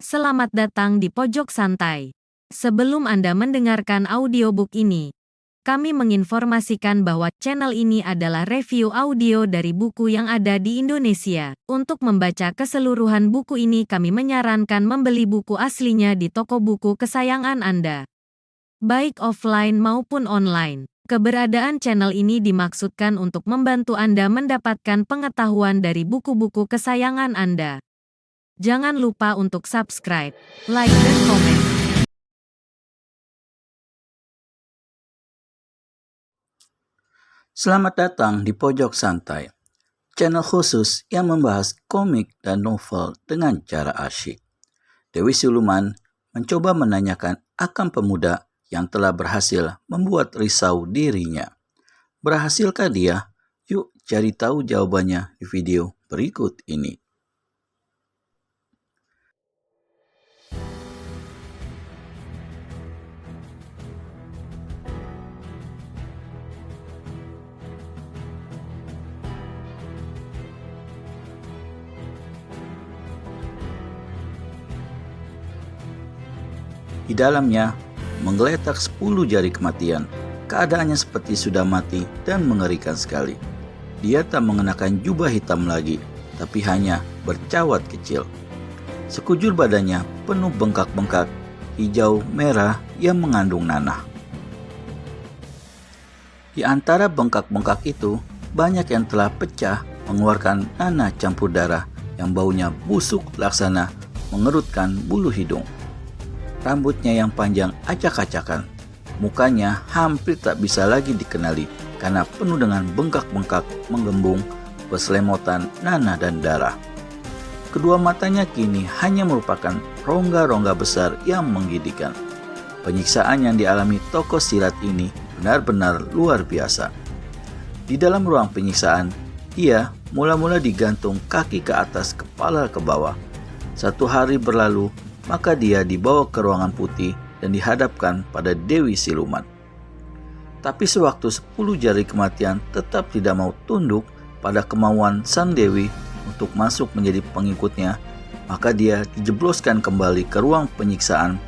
Selamat datang di Pojok Santai. Sebelum Anda mendengarkan audiobook ini, kami menginformasikan bahwa channel ini adalah review audio dari buku yang ada di Indonesia. Untuk membaca keseluruhan buku ini, kami menyarankan membeli buku aslinya di toko buku kesayangan Anda, baik offline maupun online. Keberadaan channel ini dimaksudkan untuk membantu Anda mendapatkan pengetahuan dari buku-buku kesayangan Anda. Jangan lupa untuk subscribe, like, dan komen. Selamat datang di Pojok Santai, channel khusus yang membahas komik dan novel dengan cara asyik. Dewi Siluman mencoba menanyakan akan pemuda yang telah berhasil membuat risau dirinya. Berhasilkah dia? Yuk cari tahu jawabannya di video berikut ini. Di dalamnya menggeletak 10 jari kematian. Keadaannya seperti sudah mati dan mengerikan sekali. Dia tak mengenakan jubah hitam lagi, tapi hanya bercawat kecil. Sekujur badannya penuh bengkak-bengkak hijau merah yang mengandung nanah. Di antara bengkak-bengkak itu, banyak yang telah pecah mengeluarkan nanah campur darah yang baunya busuk laksana mengerutkan bulu hidung. Rambutnya yang panjang acak-acakan, mukanya hampir tak bisa lagi dikenali karena penuh dengan bengkak-bengkak menggembung berselemotan nanah dan darah. Kedua matanya kini hanya merupakan rongga-rongga besar yang menggigitkan. Penyiksaan yang dialami tokoh silat ini benar-benar luar biasa. Di dalam ruang penyiksaan, ia mula-mula digantung kaki ke atas, kepala ke bawah. 1 hari berlalu, maka dia dibawa ke ruangan putih dan dihadapkan pada Dewi Siluman. Tapi sewaktu 10 jari kematian tetap tidak mau tunduk pada kemauan sang Dewi untuk masuk menjadi pengikutnya, maka dia dijebloskan kembali ke ruang penyiksaan,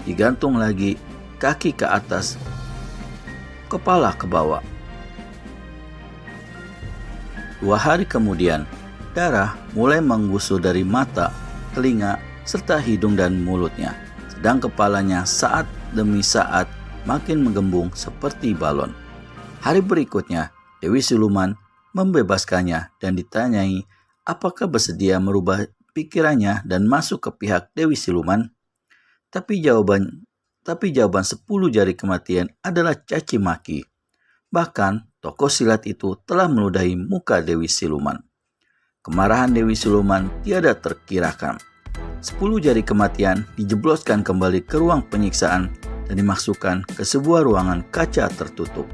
digantung lagi kaki ke atas, kepala ke bawah. 2 hari kemudian, darah mulai menggusur dari mata, telinga, serta hidung dan mulutnya, sedang kepalanya saat demi saat makin menggembung seperti balon. Hari berikutnya, Dewi Siluman membebaskannya dan ditanyai apakah bersedia merubah pikirannya dan masuk ke pihak Dewi Siluman. Tapi jawaban 10 jari kematian adalah caci maki. Bahkan tokoh silat itu telah meludahi muka Dewi Siluman. Kemarahan Dewi Siluman tiada terkirakan. 10 jari kematian dijebloskan kembali ke ruang penyiksaan dan dimasukkan ke sebuah ruangan kaca tertutup.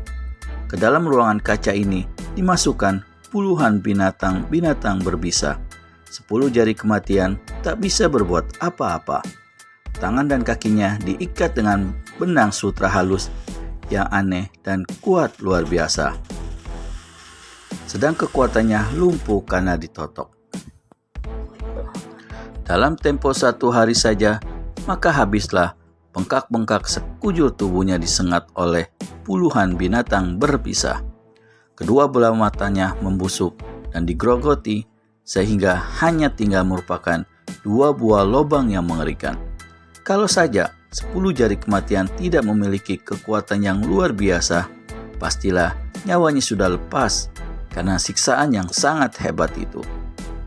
Ke dalam ruangan kaca ini dimasukkan puluhan binatang-binatang berbisa. 10 jari kematian tak bisa berbuat apa-apa. Tangan dan kakinya diikat dengan benang sutra halus yang aneh dan kuat luar biasa. Sedang kekuatannya lumpuh karena ditotok. Dalam tempo 1 hari saja, maka habislah bengkak-bengkak sekujur tubuhnya disengat oleh puluhan binatang berbisa. Kedua belah matanya membusuk dan digerogoti sehingga hanya tinggal merupakan 2 buah lubang yang mengerikan. Kalau saja 10 jari kematian tidak memiliki kekuatan yang luar biasa, pastilah nyawanya sudah lepas karena siksaan yang sangat hebat itu.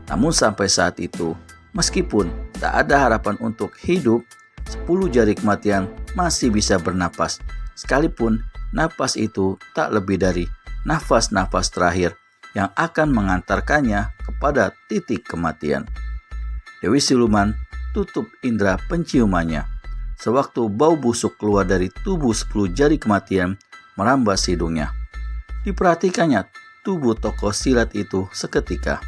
Namun sampai saat itu, meskipun tak ada harapan untuk hidup, 10 jari kematian masih bisa bernapas, sekalipun napas itu tak lebih dari nafas-nafas terakhir yang akan mengantarkannya kepada titik kematian. Dewi Siluman tutup indera penciumannya, sewaktu bau busuk keluar dari tubuh 10 jari kematian merambas hidungnya. Diperhatikannya tubuh tokoh silat itu seketika.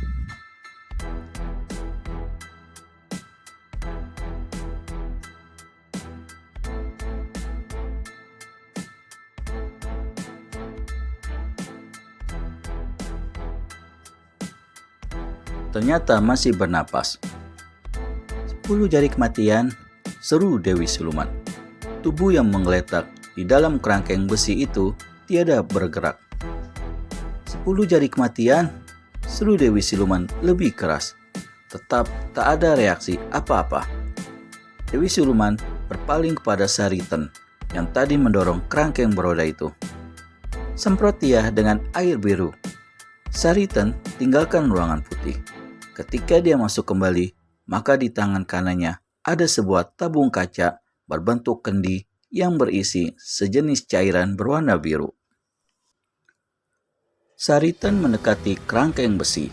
Ternyata masih bernapas. 10 jari kematian, seru Dewi Siluman. Tubuh yang menggeletak di dalam kerangkeng besi itu tiada bergerak. 10 jari kematian, seru Dewi Siluman lebih keras. Tetap tak ada reaksi apa-apa. Dewi Siluman berpaling kepada Sariten yang tadi mendorong kerangkeng beroda itu. Semprot dia dengan air biru. Sariten tinggalkan ruangan putih. Ketika dia masuk kembali, maka di tangan kanannya ada sebuah tabung kaca berbentuk kendi yang berisi sejenis cairan berwarna biru. Sariten mendekati kerangkeng besi.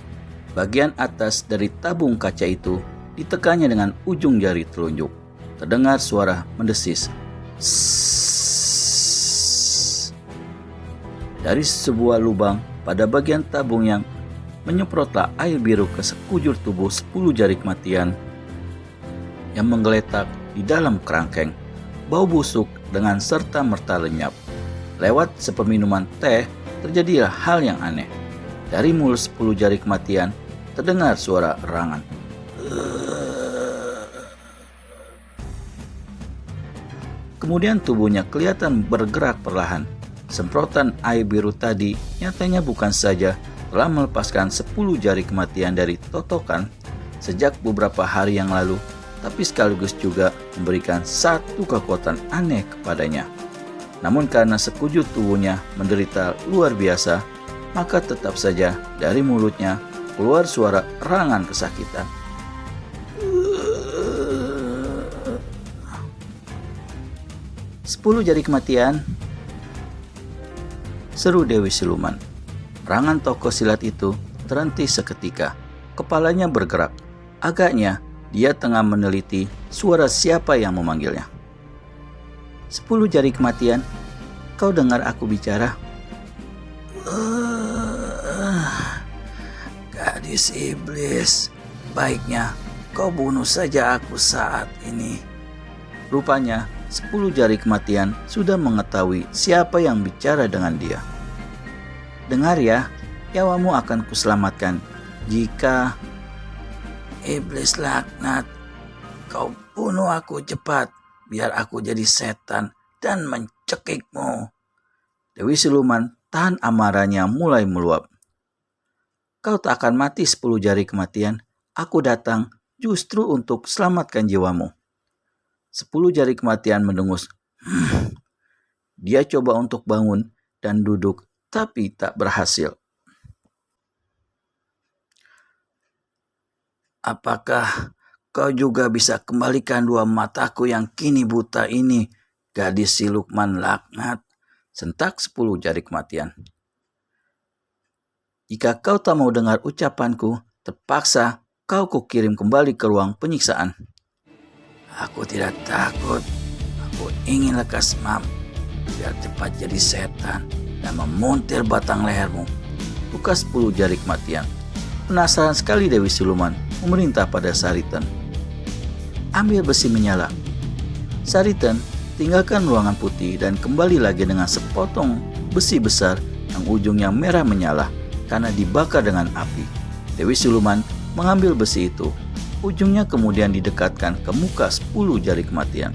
Bagian atas dari tabung kaca itu ditekannya dengan ujung jari telunjuk. Terdengar suara mendesis. Sssss. Dari sebuah lubang pada bagian tabung yang menyemprotlah air biru ke sekujur tubuh 10 jari kematian yang menggeletak di dalam kerangkeng. Bau busuk dengan serta-merta lenyap. Lewat sepeminuman teh, terjadilah hal yang aneh. Dari mulut 10 jari kematian, terdengar suara erangan. Kemudian tubuhnya kelihatan bergerak perlahan. Semprotan air biru tadi nyatanya bukan saja telah melepaskan 10 jari kematian dari totokan sejak beberapa hari yang lalu, tapi sekaligus juga memberikan satu kekuatan aneh kepadanya. Namun karena sekujur tubuhnya menderita luar biasa, maka tetap saja dari mulutnya keluar suara erangan kesakitan. 10 jari kematian, seru Dewi Siluman. Erangan tokoh silat itu terhenti seketika. Kepalanya bergerak. Agaknya dia tengah meneliti suara siapa yang memanggilnya. 10 jari kematian, kau dengar aku bicara? Gadis iblis, baiknya kau bunuh saja aku saat ini. Rupanya 10 jari kematian sudah mengetahui siapa yang bicara dengan dia. Dengar ya, nyawamu akan kuselamatkan jika... Iblis laknat, kau bunuh aku cepat, biar aku jadi setan dan mencekikmu. Dewi Siluman tahan amarahnya mulai meluap. Kau tak akan mati 10 jari kematian, aku datang justru untuk selamatkan jiwamu. 10 jari kematian mendengus. Dia coba untuk bangun dan duduk, tapi tak berhasil. Apakah kau juga bisa kembalikan dua mataku yang kini buta ini, gadis Siluman laknat? Sentak 10 jari kematian. Jika kau tak mau dengar ucapanku, terpaksa kau kukirim kembali ke ruang penyiksaan. Aku tidak takut. Aku ingin lekas mam, biar cepat jadi setan dan memuntir batang lehermu. Buka 10 jari kematian. Penasaran sekali Dewi Siluman memerintah pada Sariten. Ambil besi menyala. Sariten tinggalkan ruangan putih dan kembali lagi dengan sepotong besi besar yang ujungnya merah menyala karena dibakar dengan api. Dewi Siluman mengambil besi itu. Ujungnya kemudian didekatkan ke muka 10 jari kematian.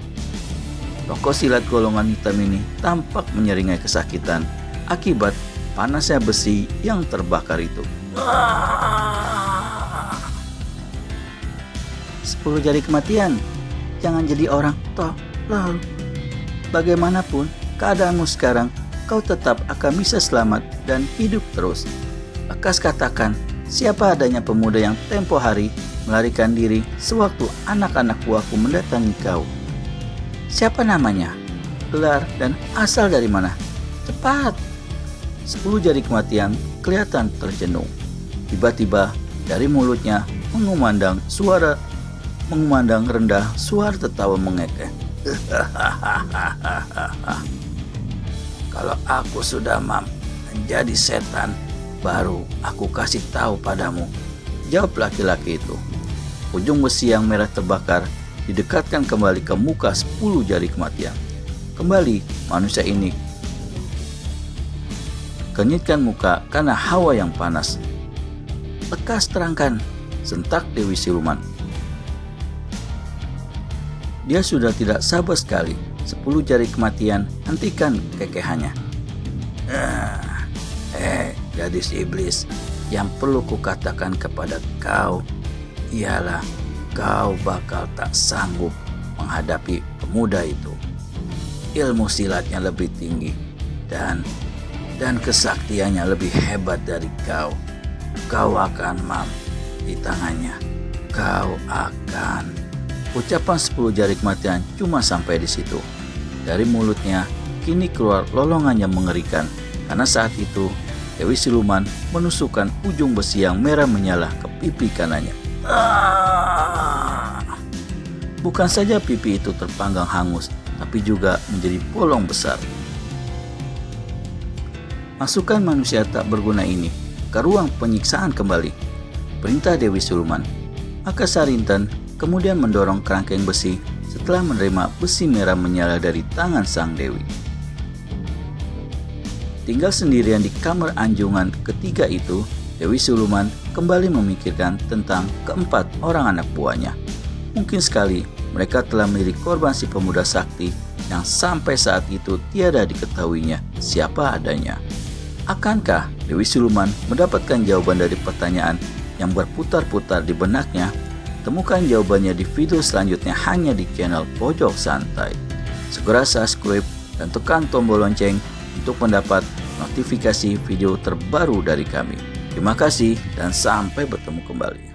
Tokoh silat golongan hitam ini tampak menyeringai kesakitan akibat panasnya besi yang terbakar itu. 10 jari kematian, jangan jadi orang tolol. Bagaimanapun keadaanmu sekarang, kau tetap akan bisa selamat dan hidup terus. Lekas katakan, siapa adanya pemuda yang tempo hari melarikan diri sewaktu anak-anak buahku mendatangi kau? Siapa namanya? Gelar dan asal dari mana? Cepat! 10 jari kematian kelihatan terjenuh. Tiba-tiba dari mulutnya mengumandang rendah suara tertawa mengekeh. Kalau aku sudah menjadi setan, baru aku kasih tahu padamu, jawab laki-laki itu. Ujung besi yang merah terbakar didekatkan kembali ke muka 10 jari kematian. Kembali manusia ini kenyitkan muka karena hawa yang panas. Lekas terangkan, sentak Dewi Siluman. Dia sudah tidak sabar sekali. 10 jari kematian hentikan kekehannya. Gadis iblis, yang perlu kukatakan kepada kau ialah kau bakal tak sanggup menghadapi pemuda itu. Ilmu silatnya lebih tinggi dan kesaktiannya lebih hebat dari kau. Kau akan mati di tangannya. Kau akan. Ucapan 10 jari kematian cuma sampai di situ. Dari mulutnya kini keluar lolongan yang mengerikan, karena saat itu Dewi Siluman menusukkan ujung besi yang merah menyala ke pipi kanannya. Bukan saja pipi itu terpanggang hangus, tapi juga menjadi bolong besar. Masukkan manusia tak berguna ini ke ruang penyiksaan kembali, perintah Dewi Siluman. Maka Sarinten kemudian mendorong kerangkeng besi setelah menerima besi merah menyala dari tangan sang dewi. Tinggal sendirian di kamar anjungan ketiga itu, Dewi Siluman kembali memikirkan tentang keempat orang anak buahnya. Mungkin sekali mereka telah menjadi korban si pemuda sakti yang sampai saat itu tiada diketahuinya siapa adanya. Akankah Dewi Siluman mendapatkan jawaban dari pertanyaan yang berputar-putar di benaknya? Temukan jawabannya di video selanjutnya hanya di channel Pojok Santai. Segera subscribe dan tekan tombol lonceng untuk mendapat notifikasi video terbaru dari kami. Terima kasih dan sampai bertemu kembali.